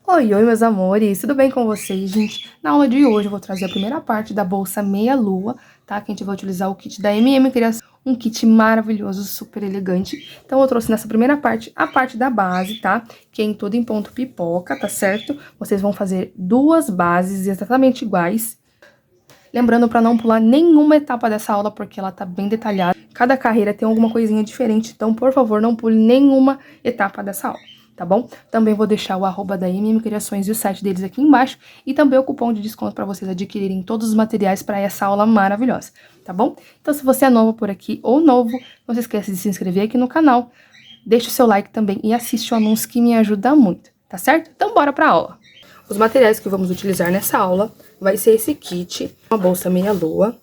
Oi, oi, meus amores, tudo bem com vocês, gente? Na aula de hoje eu vou trazer a primeira parte da bolsa meia-lua, tá? Que a gente vai utilizar o kit da MM Criação, um kit maravilhoso, super elegante. Então eu trouxe nessa primeira parte a parte da base, tá? Que é em tudo em ponto pipoca, tá certo? Vocês vão fazer duas bases exatamente iguais. Lembrando para não pular nenhuma etapa dessa aula, porque ela tá bem detalhada. Cada carreira tem alguma coisinha diferente, então, por favor, não pule nenhuma etapa dessa aula, tá bom? Também vou deixar o arroba da MM Criações e o site deles aqui embaixo, e também o cupom de desconto para vocês adquirirem todos os materiais para essa aula maravilhosa, tá bom? Então, se você é novo por aqui ou novo, não se esqueça de se inscrever aqui no canal, deixa o seu like também e assiste o anúncio que me ajuda muito, tá certo? Então, bora pra aula! Os materiais que vamos utilizar nessa aula vai ser esse kit, uma bolsa meia-lua,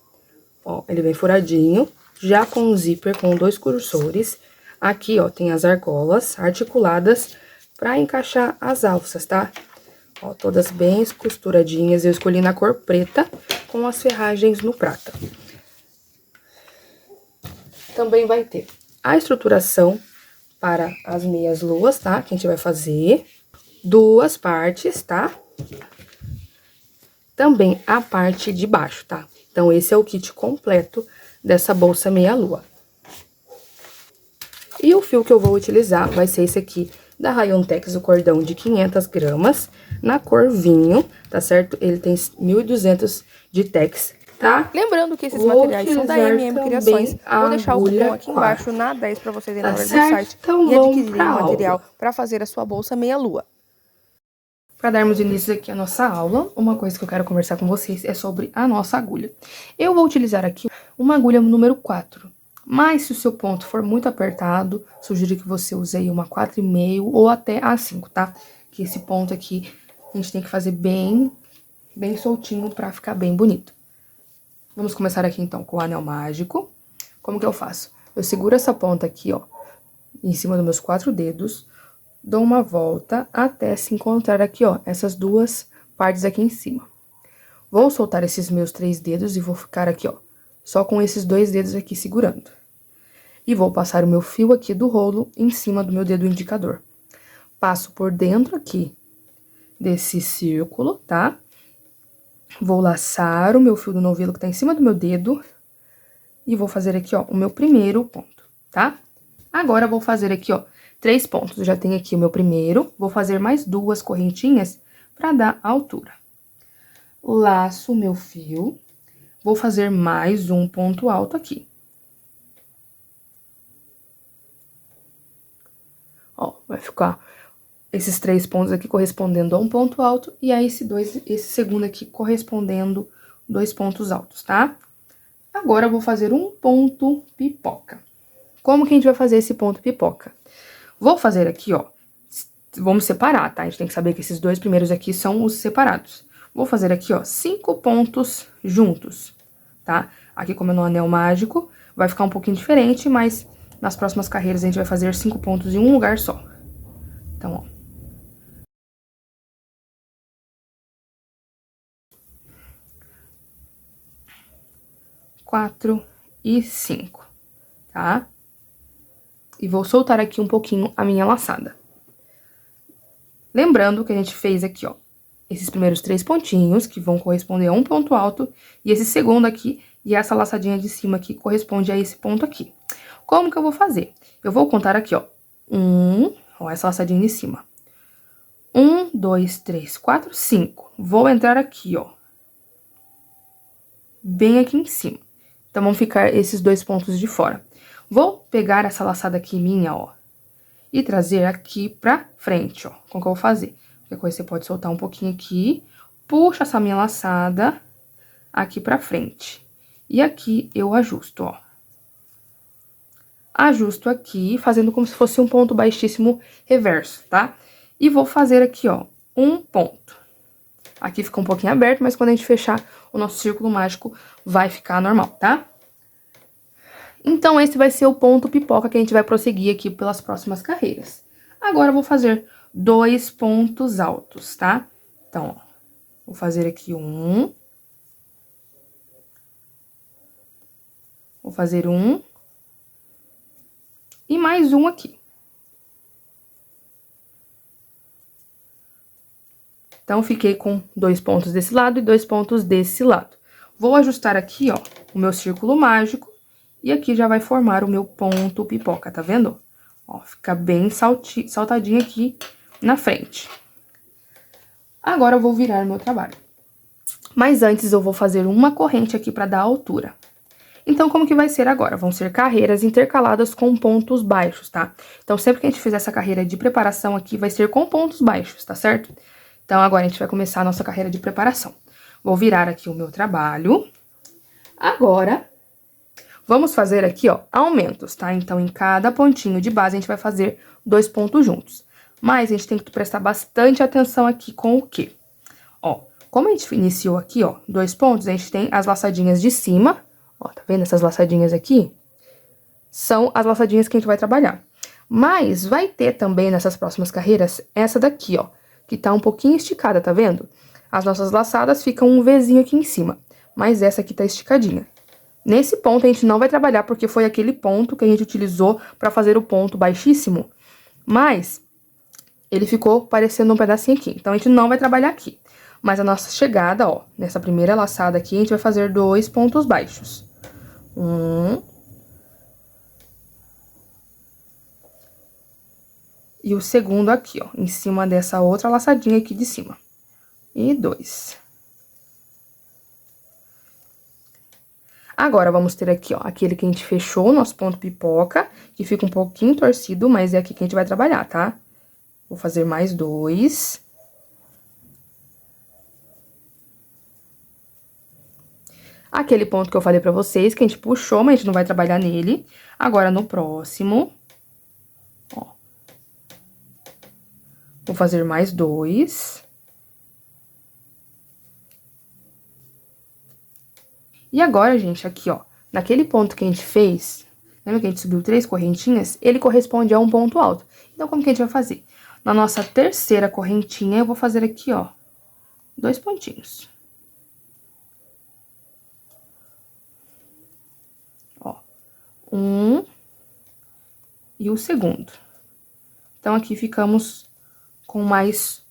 ó, ele vem furadinho, já com um zíper com 2 cursores. Aqui, ó, tem as argolas articuladas pra encaixar as alças, tá? Ó, todas bem costuradinhas, eu escolhi na cor preta, com as ferragens no prata. Também vai ter a estruturação para as meias-luas, tá? Que a gente vai fazer duas partes, tá? Também a parte de baixo, tá? Então, esse é o kit completo dessa bolsa meia-lua. E o fio que eu vou utilizar vai ser esse aqui, da Rayon Tex, o cordão de 500 gramas, na cor vinho, tá certo? Ele tem 1.200 de tex, tá? Lembrando que esses materiais são da MM Criações. Vou deixar o cupom aqui embaixo na 10 para vocês irem na hora do site e adquirirem o material para fazer a sua bolsa meia-lua. Para darmos início aqui à nossa aula, uma coisa que eu quero conversar com vocês é sobre a nossa agulha. Eu vou utilizar aqui uma agulha número 4, mas se o seu ponto for muito apertado, sugiro que você use aí uma 4,5 ou até a 5, tá? Que esse ponto aqui a gente tem que fazer bem soltinho para ficar bem bonito. Vamos começar aqui então com o anel mágico. Como que eu faço? Eu seguro essa ponta aqui, ó, em cima dos meus 4 dedos, dou uma volta até se encontrar aqui, ó, essas duas partes aqui em cima. Vou soltar esses meus 3 dedos e vou ficar aqui, ó, só com esses 2 dedos aqui segurando. E vou passar o meu fio aqui do rolo em cima do meu dedo indicador. Passo por dentro aqui desse círculo, tá? Vou laçar o meu fio do novelo que tá em cima do meu dedo e vou fazer aqui, ó, o meu primeiro ponto, tá? Agora, vou fazer aqui, ó, 3 pontos. Eu já tenho aqui o meu primeiro, vou fazer mais 2 correntinhas pra dar altura. Laço o meu fio, vou fazer mais um ponto alto aqui. Ó, vai ficar esses 3 pontos aqui correspondendo a um ponto alto, e aí esse segundo aqui correspondendo 2 pontos altos, tá? Agora, eu vou fazer um ponto pipoca. Como que a gente vai fazer esse ponto pipoca? Vou fazer aqui, ó, vamos separar, tá? A gente tem que saber que esses 2 primeiros aqui são os separados. Vou fazer aqui, ó, 5 pontos juntos, tá? Aqui, como é no anel mágico, vai ficar um pouquinho diferente, mas nas próximas carreiras a gente vai fazer 5 pontos em um lugar só. Então, ó. 4 e 5, tá? E vou soltar aqui um pouquinho a minha laçada. Lembrando que a gente fez aqui, ó, esses primeiros 3 pontinhos, que vão corresponder a um ponto alto, e esse segundo aqui, e essa laçadinha de cima aqui, corresponde a esse ponto aqui. Como que eu vou fazer? Eu vou contar aqui, ó, ó, essa laçadinha de cima. 1, 2, 3, 4, 5. Vou entrar aqui, ó, bem aqui em cima. Então, vão ficar esses 2 pontos de fora. Vou pegar essa laçada aqui minha, ó, e trazer aqui pra frente, ó. Como que eu vou fazer? Qualquer coisa você pode soltar um pouquinho aqui, puxa essa minha laçada aqui pra frente. E aqui eu ajusto, ó. Ajusto aqui, fazendo como se fosse um ponto baixíssimo reverso, tá? E vou fazer aqui, ó, um ponto. Aqui fica um pouquinho aberto, mas quando a gente fechar o nosso círculo mágico, vai ficar normal, tá? Então, esse vai ser o ponto pipoca que a gente vai prosseguir aqui pelas próximas carreiras. Agora, eu vou fazer 2 pontos altos, tá? Então, ó, vou fazer aqui um. Vou fazer um. E mais um aqui. Então, fiquei com 2 pontos desse lado e 2 pontos desse lado. Vou ajustar aqui, ó, o meu círculo mágico. E aqui já vai formar o meu ponto pipoca, tá vendo? Ó, fica bem saltadinho aqui na frente. Agora, eu vou virar meu trabalho. Mas antes, eu vou fazer uma corrente aqui pra dar altura. Então, como que vai ser agora? Vão ser carreiras intercaladas com pontos baixos, tá? Então, sempre que a gente fizer essa carreira de preparação aqui, vai ser com pontos baixos, tá certo? Então, agora a gente vai começar a nossa carreira de preparação. Vou virar aqui o meu trabalho. Agora, vamos fazer aqui, ó, aumentos, tá? Então, em cada pontinho de base, a gente vai fazer 2 pontos juntos. Mas, a gente tem que prestar bastante atenção aqui com o quê? Ó, como a gente iniciou aqui, ó, 2 pontos, a gente tem as laçadinhas de cima. Ó, tá vendo essas laçadinhas aqui? São as laçadinhas que a gente vai trabalhar. Mas vai ter também nessas próximas carreiras essa daqui, ó, que tá um pouquinho esticada, tá vendo? As nossas laçadas ficam um Vzinho aqui em cima, mas essa aqui tá esticadinha. Nesse ponto a gente não vai trabalhar porque foi aquele ponto que a gente utilizou pra fazer o ponto baixíssimo, mas ele ficou parecendo um pedacinho aqui, então a gente não vai trabalhar aqui. Mas a nossa chegada, ó, nessa primeira laçada aqui, a gente vai fazer 2 pontos baixos. E o segundo aqui, ó, em cima dessa outra laçadinha aqui de cima. E 2. Agora, vamos ter aqui, ó, aquele que a gente fechou o nosso ponto pipoca, que fica um pouquinho torcido, mas é aqui que a gente vai trabalhar, tá? Vou fazer mais 2. Aquele ponto que eu falei pra vocês, que a gente puxou, mas a gente não vai trabalhar nele. Agora, no próximo, ó, vou fazer mais 2. E agora, gente, aqui, ó, naquele ponto que a gente fez, lembra que a gente subiu 3 correntinhas? Ele corresponde a um ponto alto. Então, como que a gente vai fazer? Na nossa terceira correntinha, eu vou fazer aqui, ó, 2 pontinhos. Ó, 1 e o segundo. Então, aqui ficamos com mais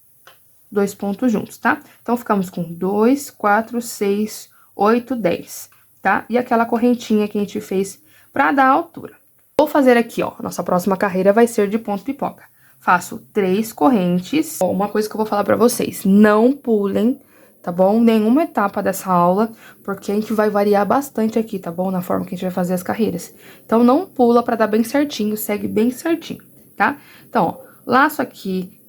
2 pontos juntos, tá? Então, ficamos com 2, 4, 6, 8, 10, tá? E aquela correntinha que a gente fez pra dar altura. Vou fazer aqui, ó, nossa próxima carreira vai ser de ponto pipoca. Faço 3 correntes. Ó, uma coisa que eu vou falar pra vocês, não pulem, tá bom? Nenhuma etapa dessa aula, porque a gente vai variar bastante aqui, tá bom? Na forma que a gente vai fazer as carreiras. Então, não pula pra dar bem certinho, segue bem certinho, tá? Então, ó, laço aqui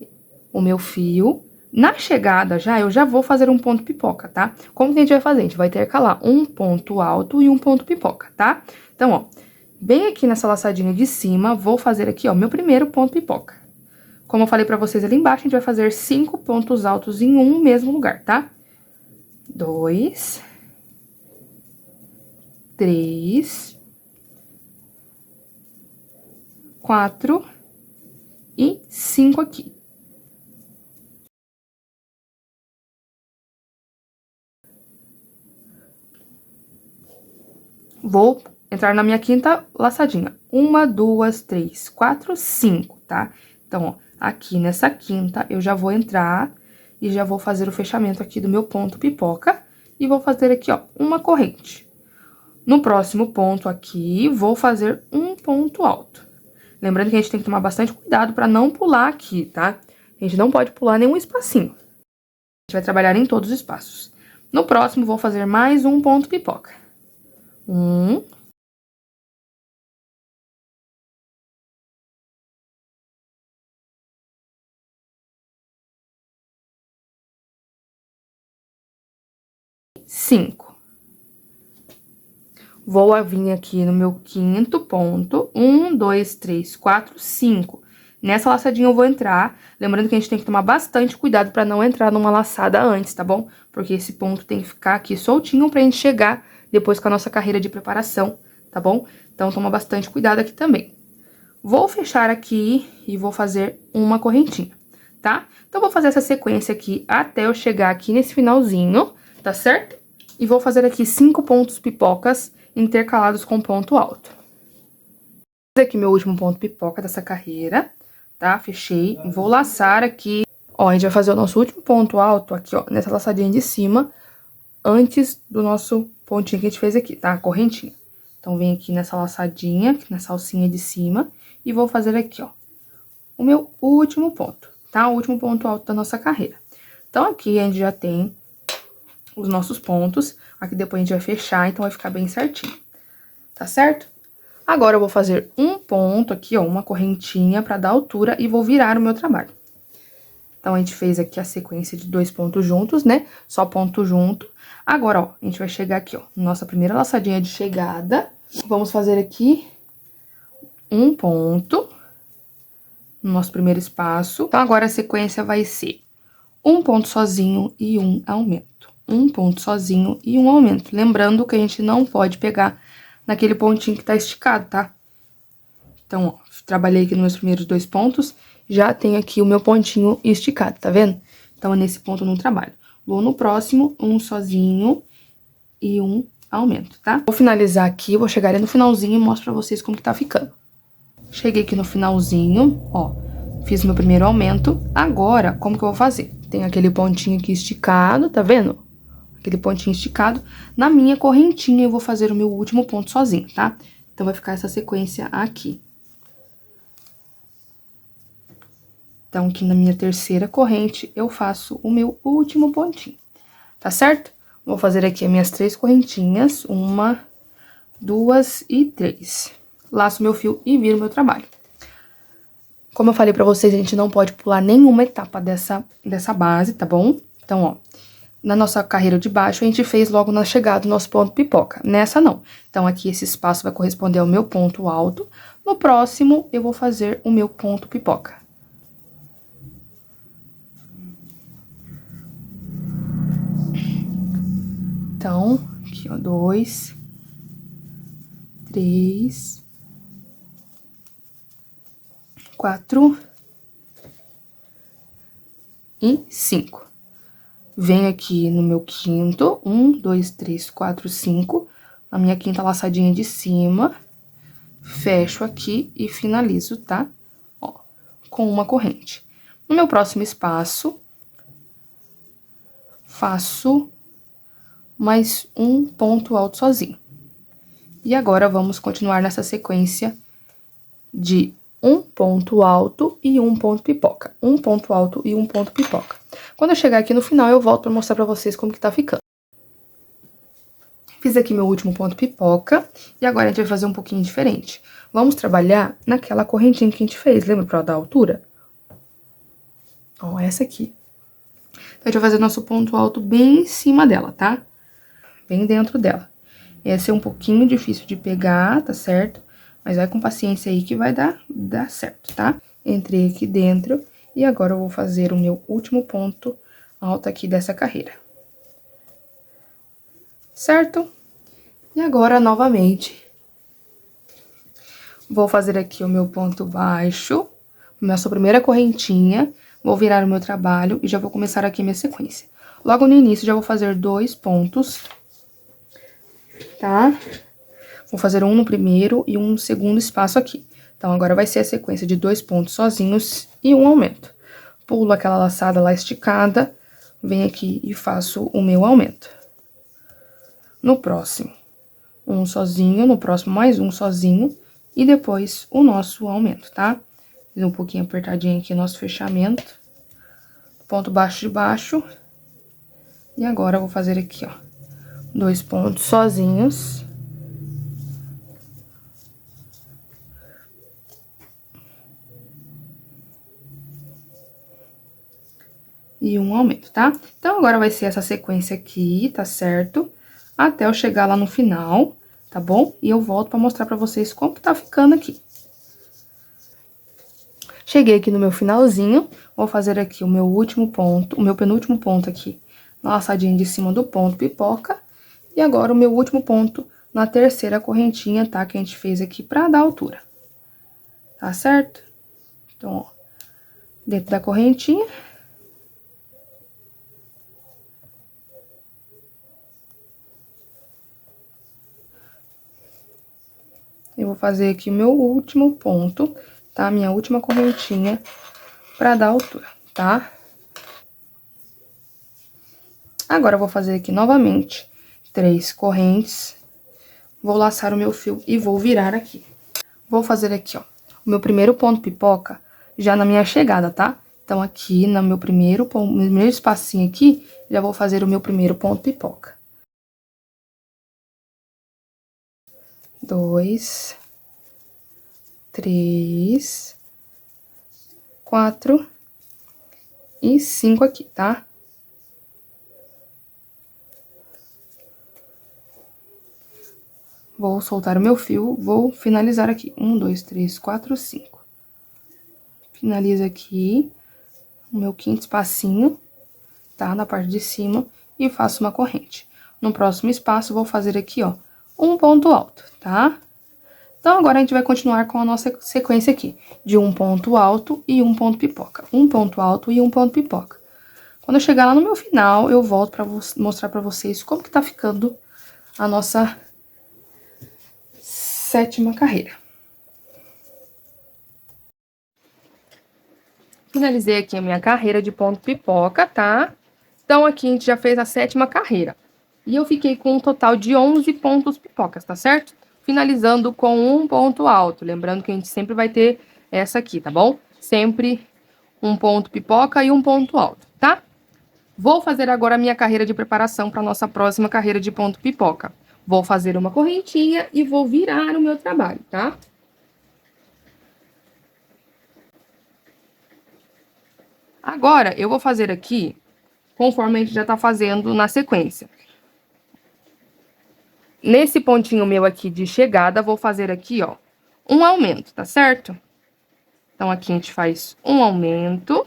o meu fio. Na chegada já, eu já vou fazer um ponto pipoca, tá? Como que a gente vai fazer? A gente vai intercalar um ponto alto e um ponto pipoca, tá? Então, ó, bem aqui nessa laçadinha de cima, vou fazer aqui, ó, meu primeiro ponto pipoca. Como eu falei pra vocês ali embaixo, a gente vai fazer 5 pontos altos em um mesmo lugar, tá? 2, 3, 4 e 5 aqui. Vou entrar na minha quinta laçadinha. 1, 2, 3, 4, 5, tá? Então, ó, aqui nessa quinta, eu já vou entrar e já vou fazer o fechamento aqui do meu ponto pipoca. E vou fazer aqui, ó, uma corrente. No próximo ponto aqui, vou fazer um ponto alto. Lembrando que a gente tem que tomar bastante cuidado pra não pular aqui, tá? A gente não pode pular nenhum espacinho. A gente vai trabalhar em todos os espaços. No próximo, vou fazer mais um ponto pipoca. 1, 5. Vou vir aqui no meu quinto ponto, 1, 2, 3, 4, 5. Nessa laçadinha eu vou entrar, lembrando que a gente tem que tomar bastante cuidado pra não entrar numa laçada antes, tá bom? Porque esse ponto tem que ficar aqui soltinho pra gente chegar depois com a nossa carreira de preparação, tá bom? Então, toma bastante cuidado aqui também. Vou fechar aqui e vou fazer uma correntinha, tá? Então, vou fazer essa sequência aqui até eu chegar aqui nesse finalzinho, tá certo? E vou fazer aqui 5 pontos pipocas intercalados com ponto alto. Vou fazer aqui meu último ponto pipoca dessa carreira, tá? Fechei. Vou laçar aqui Ó, a gente vai fazer o nosso último ponto alto aqui, ó, nessa laçadinha de cima, antes do nosso pontinho que a gente fez aqui, tá? A correntinha. Então, vem aqui nessa laçadinha, nessa alcinha de cima, e vou fazer aqui, ó, o meu último ponto, tá? O último ponto alto da nossa carreira. Então, aqui a gente já tem os nossos pontos, aqui depois a gente vai fechar, então vai ficar bem certinho, tá certo? Agora, eu vou fazer um ponto aqui, ó, uma correntinha pra dar altura e vou virar o meu trabalho. Então, a gente fez aqui a sequência de 2 pontos juntos, né? Só ponto junto. Agora, ó, a gente vai chegar aqui, ó, nossa primeira laçadinha de chegada. Vamos fazer aqui um ponto no nosso primeiro espaço. Então, agora a sequência vai ser um ponto sozinho e um aumento. Um ponto sozinho e um aumento. Lembrando que a gente não pode pegar naquele pontinho que tá esticado, tá? Então, ó, trabalhei aqui nos meus primeiros 2 pontos, já tenho aqui o meu pontinho esticado, tá vendo? Então, nesse ponto eu não trabalho. Vou no próximo, um sozinho e um aumento, tá? Vou finalizar aqui, vou chegar ali no finalzinho e mostro pra vocês como que tá ficando. Cheguei aqui no finalzinho, ó, fiz meu primeiro aumento. Agora, como que eu vou fazer? Tem aquele pontinho aqui esticado, tá vendo? Aquele pontinho esticado. Na minha correntinha, eu vou fazer o meu último ponto sozinho, tá? Então, vai ficar essa sequência aqui. Então, aqui na minha terceira corrente, eu faço o meu último pontinho, tá certo? Vou fazer aqui as minhas 3 correntinhas, 1, 2 e 3. Laço meu fio e viro meu trabalho. Como eu falei pra vocês, a gente não pode pular nenhuma etapa dessa base, tá bom? Então, ó, na nossa carreira de baixo, a gente fez logo na chegada do nosso ponto pipoca. Nessa, não. Então, aqui esse espaço vai corresponder ao meu ponto alto. No próximo, eu vou fazer o meu ponto pipoca. Então, aqui, ó, 2, 3, 4 e 5. Venho aqui no meu quinto, 1, 2, 3, 4, 5, a minha quinta laçadinha de cima, fecho aqui e finalizo, tá? Ó, com uma corrente. No meu próximo espaço, faço mais um ponto alto sozinho. E agora, vamos continuar nessa sequência de um ponto alto e um ponto pipoca. Um ponto alto e um ponto pipoca. Quando eu chegar aqui no final, eu volto pra mostrar pra vocês como que tá ficando. Fiz aqui meu último ponto pipoca, e agora a gente vai fazer um pouquinho diferente. Vamos trabalhar naquela correntinha que a gente fez, lembra, pra dar altura? Ó, essa aqui. Então, a gente vai fazer nosso ponto alto bem em cima dela, tá? Bem dentro dela. Essa é um pouquinho difícil de pegar, tá certo? Mas vai com paciência aí que vai dar certo, tá? Entrei aqui dentro e agora eu vou fazer o meu último ponto alto aqui dessa carreira. Certo? E agora, novamente, vou fazer aqui o meu ponto baixo, nossa primeira correntinha, vou virar o meu trabalho e já vou começar aqui minha sequência. Logo no início, já vou fazer 2 pontos, tá? Vou fazer um no primeiro e um no segundo espaço aqui. Então, agora vai ser a sequência de 2 pontos sozinhos e um aumento. Pulo aquela laçada lá esticada, venho aqui e faço o meu aumento. No próximo, um sozinho, no próximo mais um sozinho, e depois o nosso aumento, tá? Fiz um pouquinho apertadinho aqui nosso fechamento. Ponto baixo de baixo. E agora, eu vou fazer aqui, ó, 2 pontos sozinhos. E um aumento, tá? Então, agora vai ser essa sequência aqui, tá certo? Até eu chegar lá no final, tá bom? E eu volto pra mostrar pra vocês como que tá ficando aqui. Cheguei aqui no meu finalzinho, vou fazer aqui o meu último ponto, o meu penúltimo ponto aqui, na laçadinha de cima do ponto pipoca. E agora, o meu último ponto na terceira correntinha, tá? Que a gente fez aqui pra dar altura. Tá certo? Então, ó, dentro da correntinha. Eu vou fazer aqui o meu último ponto, tá? Minha última correntinha pra dar altura, tá? Agora, eu vou fazer aqui novamente 3 correntes. Vou laçar o meu fio e vou virar aqui. Vou fazer aqui, ó, o meu primeiro ponto pipoca já na minha chegada, tá? Então, aqui no meu primeiro espacinho aqui, já vou fazer o meu primeiro ponto pipoca. 2, 3, 4 e 5 aqui, tá? Vou soltar o meu fio, vou finalizar aqui. 1, 2, 3, 4, 5. Finalizo aqui o meu quinto espacinho, tá? Na parte de cima, e faço uma corrente. No próximo espaço, vou fazer aqui, ó, um ponto alto, tá? Então, agora a gente vai continuar com a nossa sequência aqui, de um ponto alto e um ponto pipoca. Um ponto alto e um ponto pipoca. Quando eu chegar lá no meu final, eu volto pra mostrar pra vocês como que tá ficando a nossa 7ª carreira. Finalizei aqui a minha carreira de ponto pipoca, tá? Então, aqui a gente já fez a 7ª carreira. E eu fiquei com um total de 11 pontos pipocas, tá certo? Finalizando com um ponto alto. Lembrando que a gente sempre vai ter essa aqui, tá bom? Sempre um ponto pipoca e um ponto alto, tá? Vou fazer agora a minha carreira de preparação para nossa próxima carreira de ponto pipoca. Vou fazer uma correntinha e vou virar o meu trabalho, tá? Agora, eu vou fazer aqui, conforme a gente já tá fazendo na sequência. Nesse pontinho meu aqui de chegada, vou fazer aqui, ó, um aumento, tá certo? Então, aqui a gente faz um aumento.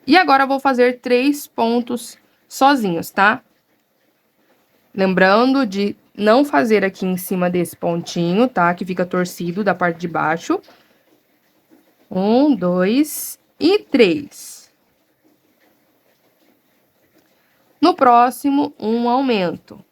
E agora, eu vou fazer 3 pontos sozinhos, tá? Lembrando de não fazer aqui em cima desse pontinho, tá? Que fica torcido da parte de baixo. 1, 2 e 3. No próximo, um aumento.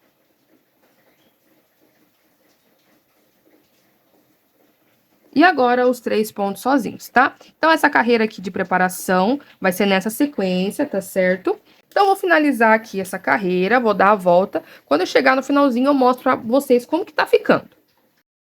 E agora, os 3 pontos sozinhos, tá? Então, essa carreira aqui de preparação vai ser nessa sequência, tá certo? Então, vou finalizar aqui essa carreira, vou dar a volta. Quando eu chegar no finalzinho, eu mostro pra vocês como que tá ficando.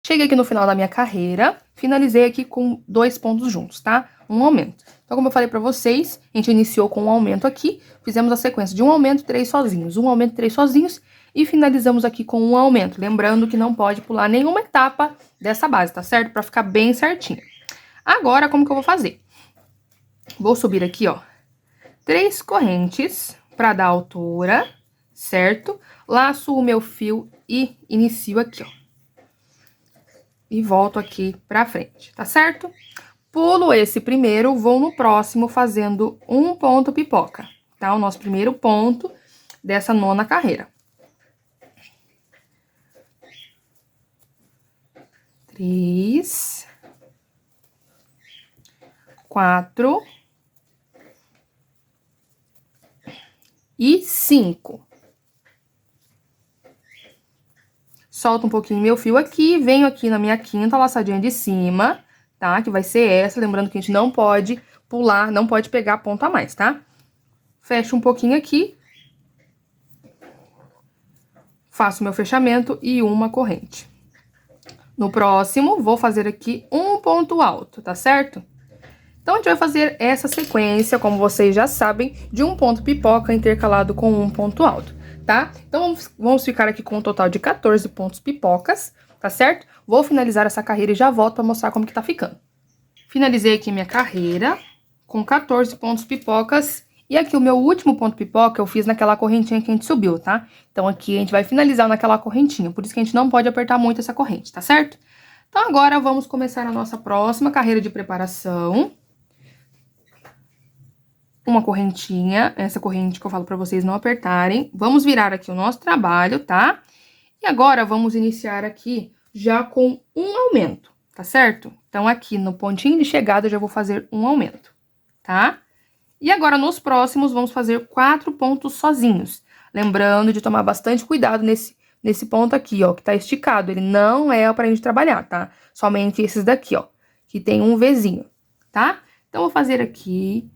Cheguei aqui no final da minha carreira, finalizei aqui com 2 pontos juntos, tá? Um aumento. Então, como eu falei pra vocês, a gente iniciou com um aumento aqui, fizemos a sequência de um aumento, 3 sozinhos, um aumento, 3 sozinhos, e finalizamos aqui com um aumento. Lembrando que não pode pular nenhuma etapa dessa base, tá certo? Pra ficar bem certinho. Agora, como que eu vou fazer? Vou subir aqui, ó, 3 correntes pra dar altura, certo? Laço o meu fio e inicio aqui, ó. E volto aqui pra frente, tá certo? Pulo esse primeiro, vou no próximo fazendo um ponto pipoca, tá? O nosso primeiro ponto dessa 9ª carreira. 3, 4 e 5. Solto um pouquinho meu fio aqui, venho aqui na minha 5ª laçadinha de cima, tá? Que vai ser essa, lembrando que a gente não pode pular, não pode pegar ponto a mais, tá? Fecho um pouquinho aqui. Faço meu fechamento e uma corrente. No próximo, vou fazer aqui um ponto alto, tá certo? Então, a gente vai fazer essa sequência, como vocês já sabem, de um ponto pipoca intercalado com um ponto alto, tá? Então, vamos ficar aqui com um total de 14 pontos pipocas, tá certo? Vou finalizar essa carreira e já volto pra mostrar como que tá ficando. Finalizei aqui minha carreira com 14 pontos pipocas. E aqui o meu último ponto pipoca eu fiz naquela correntinha que a gente subiu, tá? Então, aqui a gente vai finalizar naquela correntinha, por isso que a gente não pode apertar muito essa corrente, tá certo? Então, agora vamos começar a nossa próxima carreira de preparação. Uma correntinha, essa corrente que eu falo pra vocês não apertarem. Vamos virar aqui o nosso trabalho, tá? E agora, vamos iniciar aqui já com um aumento, tá certo? Então, aqui no pontinho de chegada, eu já vou fazer um aumento, tá? E agora, nos próximos, vamos fazer 4 pontos sozinhos. Lembrando de tomar bastante cuidado nesse ponto aqui, ó, que tá esticado. Ele não é pra gente trabalhar, tá? Somente esses daqui, ó, que tem um Vzinho, tá? Então, vou fazer aqui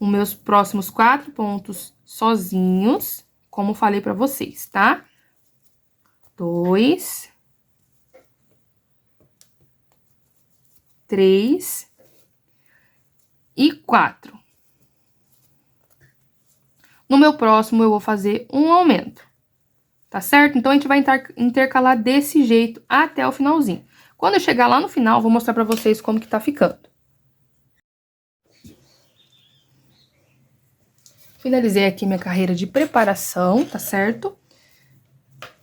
os meus próximos 4 pontos sozinhos, como falei pra vocês, tá? 2, 3 e 4. No meu próximo, eu vou fazer um aumento, tá certo? Então, a gente vai intercalar desse jeito até o finalzinho. Quando eu chegar lá no final, eu vou mostrar pra vocês como que tá ficando. Finalizei aqui minha carreira de preparação, tá certo?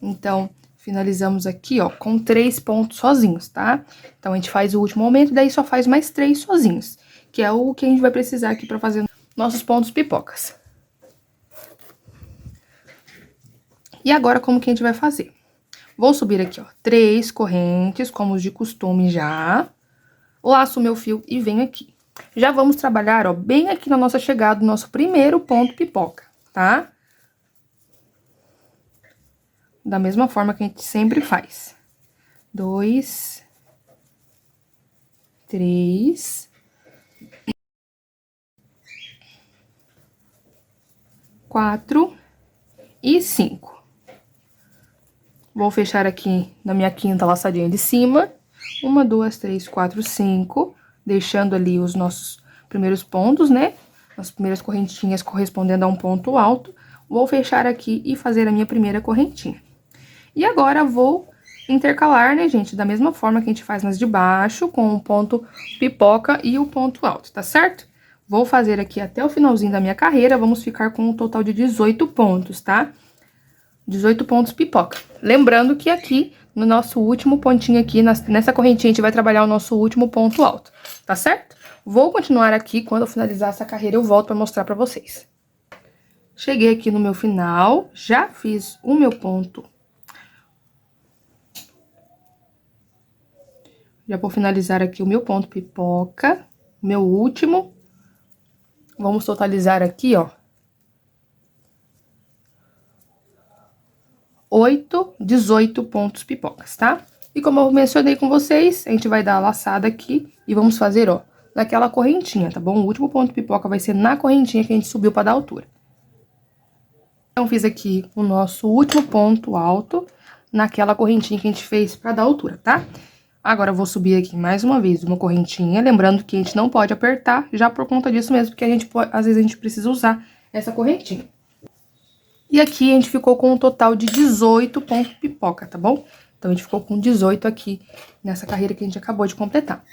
Então, finalizamos aqui, ó, com 3 pontos sozinhos, tá? Então, a gente faz o último aumento, daí só faz mais 3 sozinhos, que é o que a gente vai precisar aqui pra fazer nossos pontos pipocas. E agora, como que a gente vai fazer? Vou subir aqui, ó, 3 correntes, como de costume já. Laço o meu fio e venho aqui. Já vamos trabalhar, ó, bem aqui na nossa chegada, do nosso primeiro ponto pipoca, tá? Da mesma forma que a gente sempre faz. 2, 3, 4 e 5. Vou fechar aqui na minha quinta laçadinha de cima. 1, 2, 3, 4, 5. Deixando ali os nossos primeiros pontos, né? As primeiras correntinhas correspondendo a um ponto alto. Vou fechar aqui e fazer a minha primeira correntinha. E agora, vou intercalar, né, gente? Da mesma forma que a gente faz nas de baixo, com o ponto pipoca e o ponto alto, tá certo? Vou fazer aqui até o finalzinho da minha carreira, vamos ficar com um total de 18 pontos, tá? 18 pontos pipoca. Lembrando que aqui, no nosso último pontinho aqui, nessa correntinha, a gente vai trabalhar o nosso último ponto alto, tá certo? Vou continuar aqui, quando eu finalizar essa carreira, eu volto pra mostrar pra vocês. Cheguei aqui no meu final, já fiz o meu ponto. Já vou finalizar aqui o meu ponto pipoca, meu último. Vamos totalizar aqui, ó, 18 pontos pipocas, tá? E como eu mencionei com vocês, a gente vai dar a laçada aqui e vamos fazer, ó, naquela correntinha, tá bom? O último ponto pipoca vai ser na correntinha que a gente subiu pra dar altura. Então, fiz aqui o nosso último ponto alto naquela correntinha que a gente fez pra dar altura, tá? Agora, eu vou subir aqui mais uma vez uma correntinha, lembrando que a gente não pode apertar, já por conta disso mesmo, porque a gente pode, às vezes a gente precisa usar essa correntinha. E aqui a gente ficou com um total de 18 pontos pipoca, tá bom? Então, a gente ficou com 18 aqui nessa carreira que a gente acabou de completar.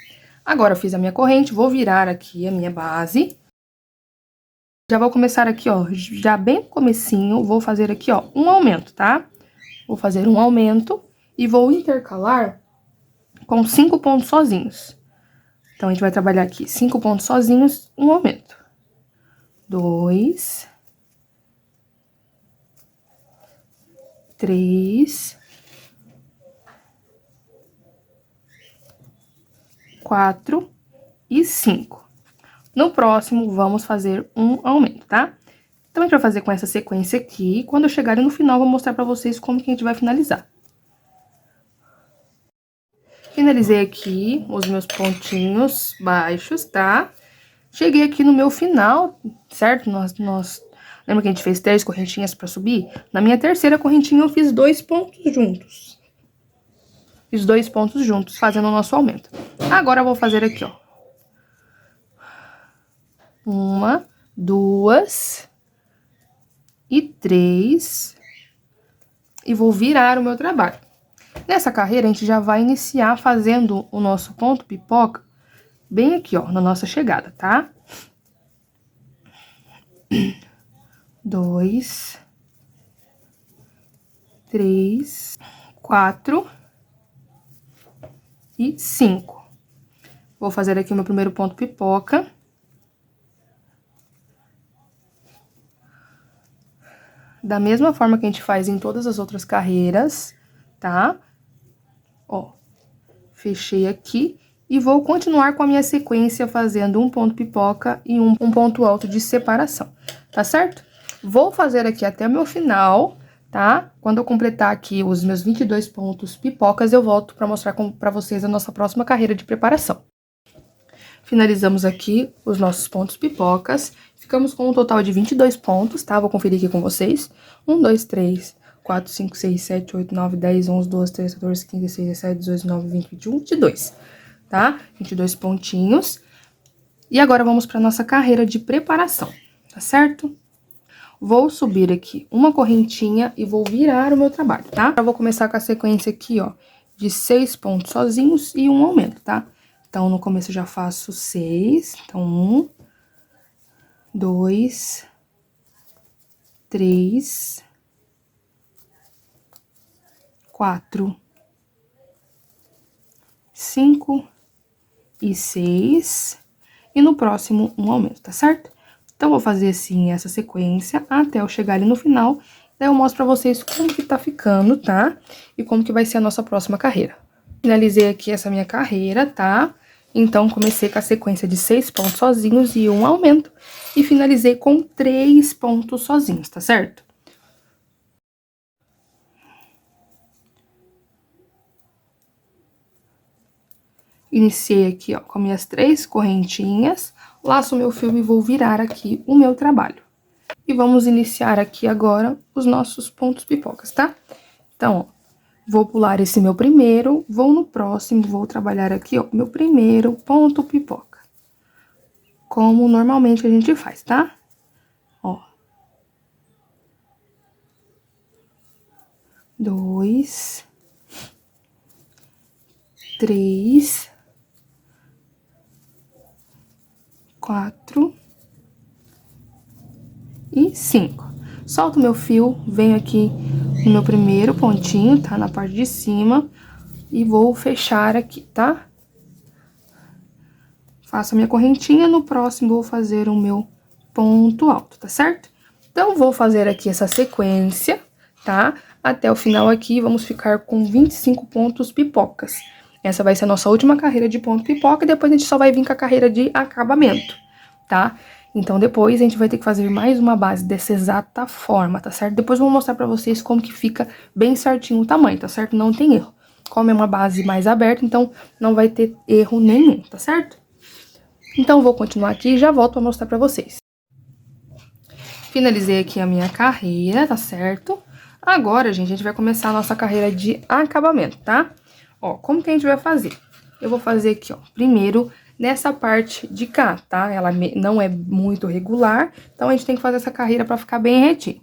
Agora, eu fiz a minha corrente, vou virar aqui a minha base. Já vou começar aqui, ó, já bem no comecinho, vou fazer aqui, ó, um aumento, tá? Vou fazer um aumento e vou intercalar com 5 pontos sozinhos. Então, a gente vai trabalhar aqui 5 pontos sozinhos, um aumento. 2, 3, 4 e 5. No próximo, vamos fazer um aumento, tá? Então, a gente vai fazer com essa sequência aqui. Quando eu chegar no final, eu vou mostrar pra vocês como que a gente vai finalizar. Finalizei aqui os meus pontinhos baixos, tá? Cheguei aqui no meu final, certo? Lembra que a gente fez 3 correntinhas pra subir? Na minha terceira correntinha, eu fiz 2 pontos juntos. Fiz 2 pontos juntos, fazendo o nosso aumento. Agora, eu vou fazer aqui, ó. 1, 2 e 3. E vou virar o meu trabalho. Nessa carreira, a gente já vai iniciar fazendo o nosso ponto pipoca bem aqui, ó, na nossa chegada, tá? 2, 3, 4 e 5. Vou fazer aqui o meu primeiro ponto pipoca. Da mesma forma que a gente faz em todas as outras carreiras, tá? Ó, fechei aqui e vou continuar com a minha sequência fazendo um ponto pipoca e um ponto alto de separação, tá certo? Vou fazer aqui até o meu final, tá? Quando eu completar aqui os meus 22 pontos pipocas, eu volto pra mostrar pra vocês a nossa próxima carreira de preparação. Finalizamos aqui os nossos pontos pipocas. Ficamos com um total de 22 pontos, tá? Vou conferir aqui com vocês. 1, 2, 3, 4, 5, 6, 7, 8, 9, 10, 11, 12, 13, 14, 15, 16, 17, 18, 19, 20, 21, 22, tá? 22 pontinhos. E agora vamos para nossa carreira de preparação, tá certo? Vou subir aqui uma correntinha e vou virar o meu trabalho, tá? Eu vou começar com a sequência aqui, ó, de 6 pontos sozinhos e um aumento, tá? Então, no começo eu já faço 6, então 1, 2, 3, 4, 5 e 6, e no próximo um aumento, tá certo? Então, vou fazer assim essa sequência até eu chegar ali no final, daí eu mostro pra vocês como que tá ficando, tá? E como que vai ser a nossa próxima carreira. Finalizei aqui essa minha carreira, tá? Então, comecei com a sequência de 6 pontos sozinhos e um aumento, e finalizei com 3 pontos sozinhos, tá certo? Iniciei aqui, ó, com minhas 3 correntinhas, laço meu fio e vou virar aqui o meu trabalho. E vamos iniciar aqui agora os nossos pontos pipocas, tá? Então, ó, vou pular esse meu primeiro, vou no próximo, vou trabalhar aqui, ó, meu primeiro ponto pipoca. Como normalmente a gente faz, tá? Ó. 2, 3, 4 e 5. Solto meu fio, venho aqui no meu primeiro pontinho, tá? Na parte de cima, e vou fechar aqui, tá? Faço a minha correntinha, no próximo vou fazer o meu ponto alto, tá certo? Então, vou fazer aqui essa sequência, tá? Até o final aqui, vamos ficar com 25 pontos pipocas. Essa vai ser a nossa última carreira de ponto pipoca, e depois a gente só vai vir com a carreira de acabamento, tá? Então, depois a gente vai ter que fazer mais uma base dessa exata forma, tá certo? Depois eu vou mostrar pra vocês como que fica bem certinho o tamanho, tá certo? Não tem erro. Como é uma base mais aberta, então não vai ter erro nenhum, tá certo? Então, vou continuar aqui e já volto pra mostrar pra vocês. Finalizei aqui a minha carreira, tá certo? Agora, gente, a gente vai começar a nossa carreira de acabamento, tá? Ó, como que a gente vai fazer? Eu vou fazer aqui, ó, primeiro nessa parte de cá, tá? Ela não é muito regular, então a gente tem que fazer essa carreira pra ficar bem retinho.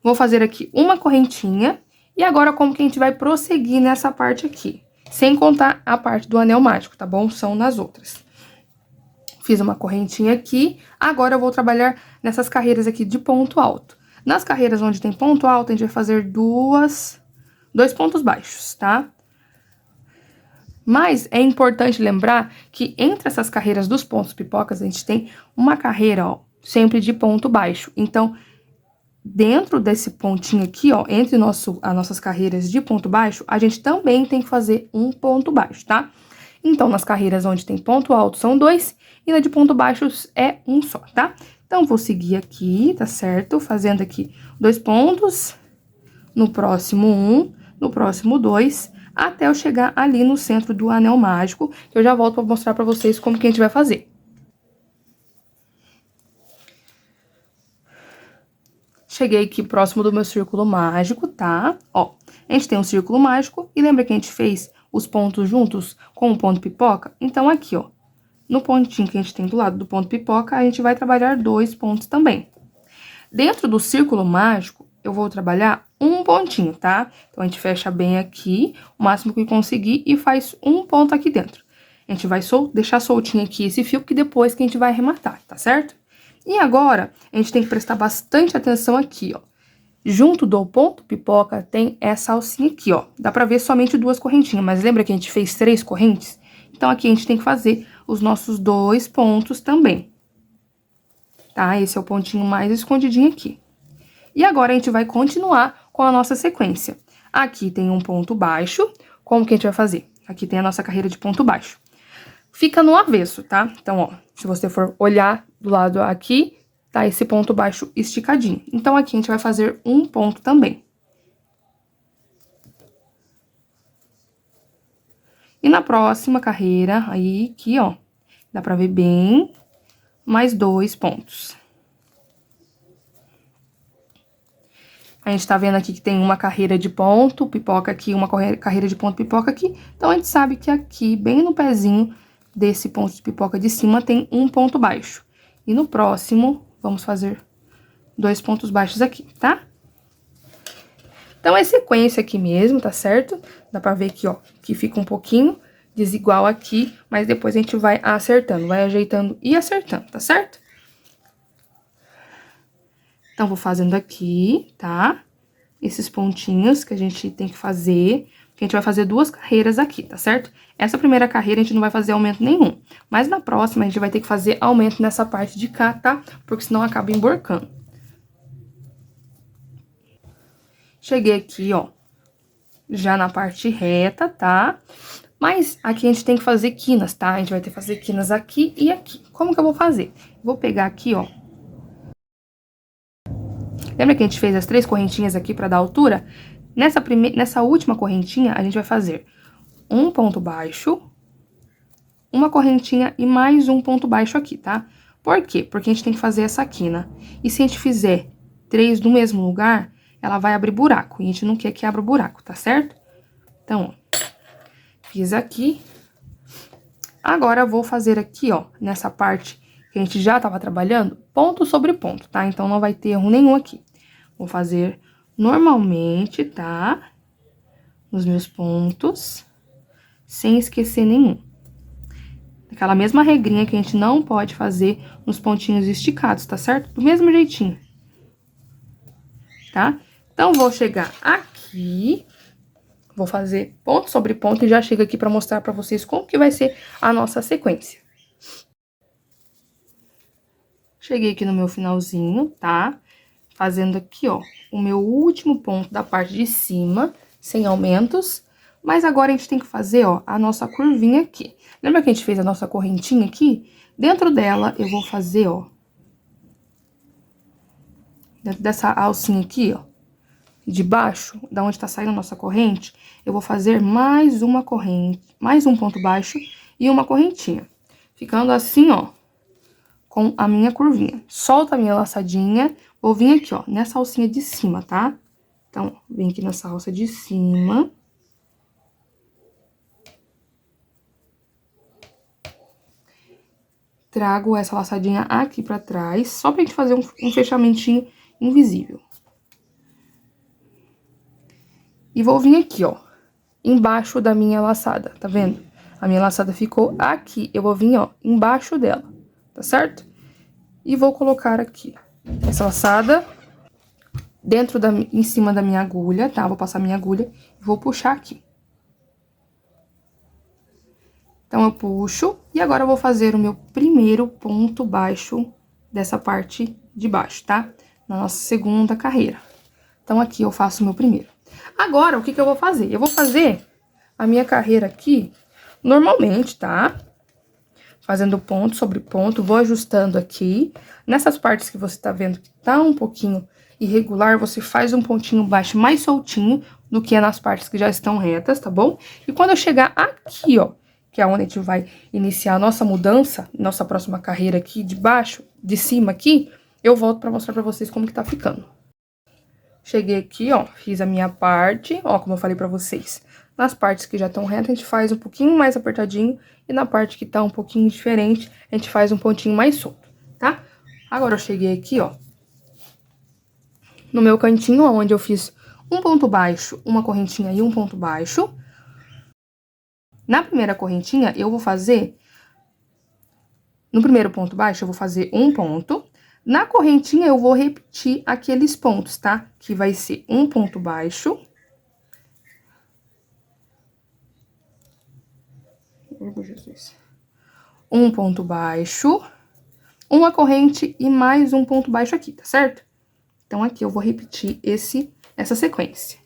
Vou fazer aqui uma correntinha, e agora como que a gente vai prosseguir nessa parte aqui? Sem contar a parte do anel mágico, tá bom? São nas outras. Fiz uma correntinha aqui, agora eu vou trabalhar nessas carreiras aqui de ponto alto. Nas carreiras onde tem ponto alto, a gente vai fazer dois pontos baixos, tá? Mas é importante lembrar que entre essas carreiras dos pontos pipocas, a gente tem uma carreira, ó, sempre de ponto baixo. Então, dentro desse pontinho aqui, ó, entre as nossas carreiras de ponto baixo, a gente também tem que fazer um ponto baixo, tá? Então, nas carreiras onde tem ponto alto são 2, e na de ponto baixo é um só, tá? Então, vou seguir aqui, tá certo? Fazendo aqui 2 pontos, no próximo 1, no próximo 2, até eu chegar ali no centro do anel mágico, que eu já volto pra mostrar pra vocês como que a gente vai fazer. Cheguei aqui próximo do meu círculo mágico, tá? Ó, a gente tem um círculo mágico, e lembra que a gente fez os pontos juntos com o ponto pipoca? Então, aqui, ó, no pontinho que a gente tem do lado do ponto pipoca, a gente vai trabalhar 2 pontos também. Dentro do círculo mágico, eu vou trabalhar um pontinho, tá? Então, a gente fecha bem aqui, o máximo que conseguir, e faz um ponto aqui dentro. A gente vai deixar soltinho aqui esse fio, que depois que a gente vai arrematar, tá certo? E agora, a gente tem que prestar bastante atenção aqui, ó. Junto do ponto pipoca tem essa alcinha aqui, ó. Dá pra ver somente 2 correntinhas, mas lembra que a gente fez 3 correntes? Então, aqui a gente tem que fazer os nossos 2 pontos também. Tá? Esse é o pontinho mais escondidinho aqui. E agora, a gente vai continuar com a nossa sequência. Aqui tem um ponto baixo. Como que a gente vai fazer? Aqui tem a nossa carreira de ponto baixo. Fica no avesso, tá? Então, ó, se você for olhar do lado aqui, tá esse ponto baixo esticadinho. Então, aqui a gente vai fazer um ponto também. E na próxima carreira, aí, aqui, ó, dá pra ver bem, mais 2 pontos. A gente tá vendo aqui que tem uma carreira de ponto, pipoca aqui, uma carreira de ponto, pipoca aqui. Então, a gente sabe que aqui, bem no pezinho desse ponto de pipoca de cima, tem um ponto baixo. E no próximo, vamos fazer 2 pontos baixos aqui, tá? Então, é sequência aqui mesmo, tá certo? Dá pra ver aqui, ó, que fica um pouquinho desigual aqui, mas depois a gente vai acertando, vai ajeitando e acertando, tá certo? Então, vou fazendo aqui, tá? Esses pontinhos que a gente tem que fazer, porque a gente vai fazer 2 carreiras aqui, tá certo? Essa primeira carreira a gente não vai fazer aumento nenhum, mas na próxima a gente vai ter que fazer aumento nessa parte de cá, tá? Porque senão acaba emborcando. Cheguei aqui, ó, já na parte reta, tá? Mas aqui a gente tem que fazer quinas, tá? A gente vai ter que fazer quinas aqui e aqui. Como que eu vou fazer? Vou pegar aqui, ó. Lembra que a gente fez as 3 correntinhas aqui pra dar altura? Nessa última correntinha, a gente vai fazer um ponto baixo, uma correntinha e mais um ponto baixo aqui, tá? Por quê? Porque a gente tem que fazer essa quina. E se a gente fizer 3 no mesmo lugar, ela vai abrir buraco. E a gente não quer que abra buraco, tá certo? Então, ó, fiz aqui. Agora, eu vou fazer aqui, ó, nessa parte que a gente já tava trabalhando, ponto sobre ponto, tá? Então, não vai ter erro nenhum aqui. Vou fazer normalmente, tá? Nos meus pontos, sem esquecer nenhum. Aquela mesma regrinha que a gente não pode fazer nos pontinhos esticados, tá certo? Do mesmo jeitinho. Tá? Então, vou chegar aqui, vou fazer ponto sobre ponto e já chego aqui pra mostrar pra vocês como que vai ser a nossa sequência. Cheguei aqui no meu finalzinho, tá? Fazendo aqui, ó, o meu último ponto da parte de cima, sem aumentos. Mas agora a gente tem que fazer, ó, a nossa curvinha aqui. Lembra que a gente fez a nossa correntinha aqui? Dentro dela, eu vou fazer, ó, dentro dessa alcinha aqui, ó, de baixo, da onde tá saindo a nossa corrente, eu vou fazer mais uma corrente, mais um ponto baixo e uma correntinha. Ficando assim, ó, com a minha curvinha. Solta a minha laçadinha, vou vir aqui, ó, nessa alcinha de cima, tá? Então, vem aqui nessa alça de cima. Trago essa laçadinha aqui pra trás, só pra gente fazer um fechamentinho invisível. E vou vir aqui, ó, embaixo da minha laçada, tá vendo? A minha laçada ficou aqui, eu vou vir, ó, embaixo dela, tá certo? E vou colocar aqui essa laçada em cima da minha agulha, tá? Vou passar minha agulha e vou puxar aqui. Então, eu puxo e agora eu vou fazer o meu primeiro ponto baixo dessa parte de baixo, tá? Na nossa segunda carreira. Então, aqui eu faço o meu primeiro. Agora, o que que eu vou fazer? Eu vou fazer a minha carreira aqui normalmente, tá? Fazendo ponto sobre ponto, vou ajustando aqui. Nessas partes que você tá vendo que tá um pouquinho irregular, você faz um pontinho baixo mais soltinho do que é nas partes que já estão retas, tá bom? E quando eu chegar aqui, ó, que é onde a gente vai iniciar a nossa mudança, nossa próxima carreira aqui de baixo, de cima aqui, eu volto pra mostrar pra vocês como que tá ficando. Cheguei aqui, ó, fiz a minha parte, ó, como eu falei pra vocês. Nas partes que já estão retas, a gente faz um pouquinho mais apertadinho, e na parte que tá um pouquinho diferente, a gente faz um pontinho mais solto, tá? Agora, eu cheguei aqui, ó, no meu cantinho, onde eu fiz um ponto baixo, uma correntinha e um ponto baixo. Na primeira correntinha, eu vou fazer... No primeiro ponto baixo, eu vou fazer um ponto. Na correntinha, eu vou repetir aqueles pontos, tá? Que vai ser um ponto baixo. Um ponto baixo. Uma corrente e mais um ponto baixo aqui, tá certo? Então, aqui eu vou repetir essa sequência.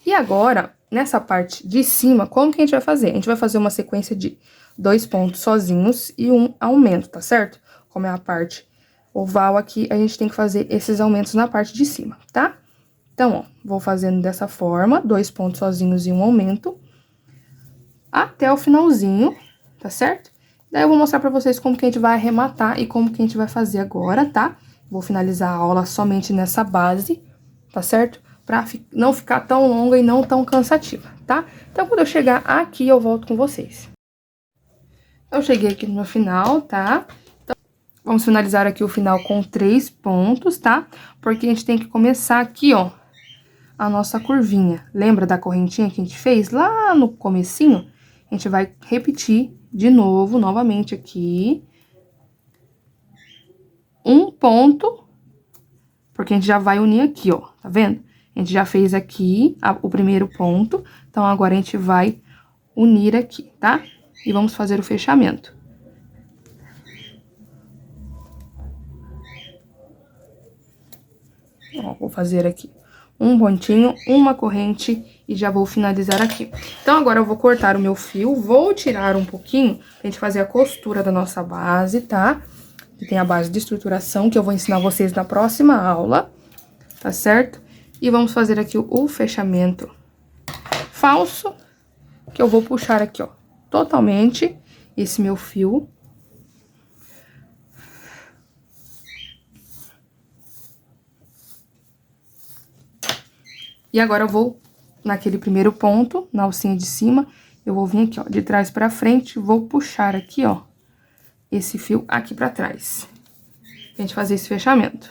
E agora, nessa parte de cima, como que a gente vai fazer? A gente vai fazer uma sequência de 2 pontos sozinhos e um aumento, tá certo? Como é a parte oval aqui, a gente tem que fazer esses aumentos na parte de cima, tá? Então, ó, vou fazendo dessa forma, 2 pontos sozinhos e um aumento, até o finalzinho, tá certo? Daí eu vou mostrar pra vocês como que a gente vai arrematar e como que a gente vai fazer agora, tá? Vou finalizar a aula somente nessa base, tá certo? Pra não ficar tão longa e não tão cansativa, tá? Então, quando eu chegar aqui, eu volto com vocês. Eu cheguei aqui no meu final, tá? Então, vamos finalizar aqui o final com 3 pontos, tá? Porque a gente tem que começar aqui, ó, a nossa curvinha. Lembra da correntinha que a gente fez lá no comecinho? A gente vai repetir de novo, novamente aqui. Um ponto, porque a gente já vai unir aqui, ó, tá vendo? A gente já fez aqui o primeiro ponto, então agora a gente vai unir aqui, tá? E vamos fazer o fechamento. Ó, vou fazer aqui um pontinho, uma corrente e já vou finalizar aqui. Então, agora eu vou cortar o meu fio, vou tirar um pouquinho pra gente fazer a costura da nossa base, tá? Que tem a base de estruturação, que eu vou ensinar vocês na próxima aula, tá certo? E vamos fazer aqui o fechamento falso, que eu vou puxar aqui, ó, totalmente esse meu fio. E agora eu vou naquele primeiro ponto, na alcinha de cima, eu vou vir aqui, ó, de trás pra frente, vou puxar aqui, ó, esse fio aqui pra trás. Pra gente fazer esse fechamento.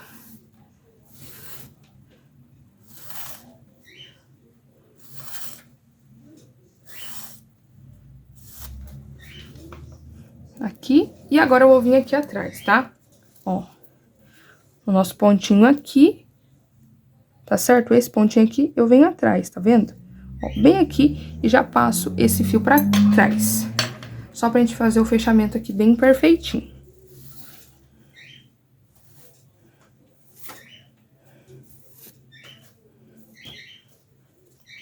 Aqui, e agora eu vou vir aqui atrás, tá? Ó, o nosso pontinho aqui, tá certo? Esse pontinho aqui, eu venho atrás, tá vendo? Ó, bem aqui, e já passo esse fio pra trás. Só pra gente fazer o fechamento aqui bem perfeitinho.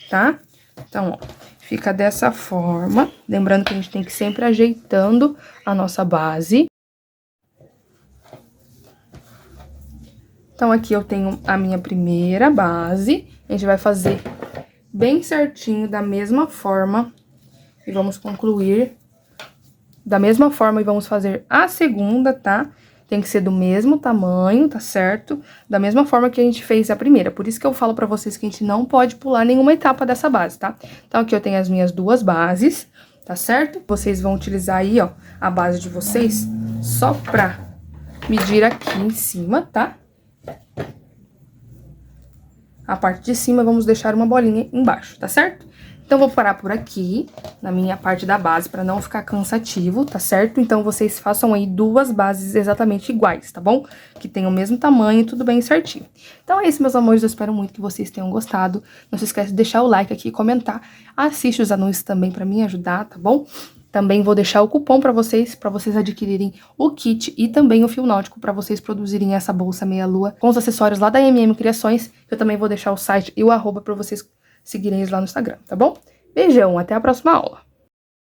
Tá? Então, ó, fica dessa forma. Lembrando que a gente tem que ir sempre ajeitando a nossa base. Então, aqui eu tenho a minha primeira base. A gente vai fazer bem certinho, da mesma forma. E vamos concluir da mesma forma e vamos fazer a segunda, tá? Tem que ser do mesmo tamanho, tá certo? Da mesma forma que a gente fez a primeira. Por isso que eu falo pra vocês que a gente não pode pular nenhuma etapa dessa base, tá? Então, aqui eu tenho as minhas duas bases, tá certo? Vocês vão utilizar aí, ó, a base de vocês só pra medir aqui em cima, tá? A parte de cima, vamos deixar uma bolinha embaixo, tá certo? Então, vou parar por aqui, na minha parte da base, pra não ficar cansativo, tá certo? Então, vocês façam aí duas bases exatamente iguais, tá bom? Que tenham o mesmo tamanho, tudo bem certinho. Então, é isso, meus amores, eu espero muito que vocês tenham gostado. Não se esquece de deixar o like aqui e comentar. Assiste os anúncios também pra me ajudar, tá bom? Também vou deixar o cupom pra vocês adquirirem o kit e também o fio náutico pra vocês produzirem essa bolsa meia-lua com os acessórios lá da MM Criações. Eu também vou deixar o site e o arroba pra vocês seguirem eles lá no Instagram, tá bom? Beijão, até a próxima aula!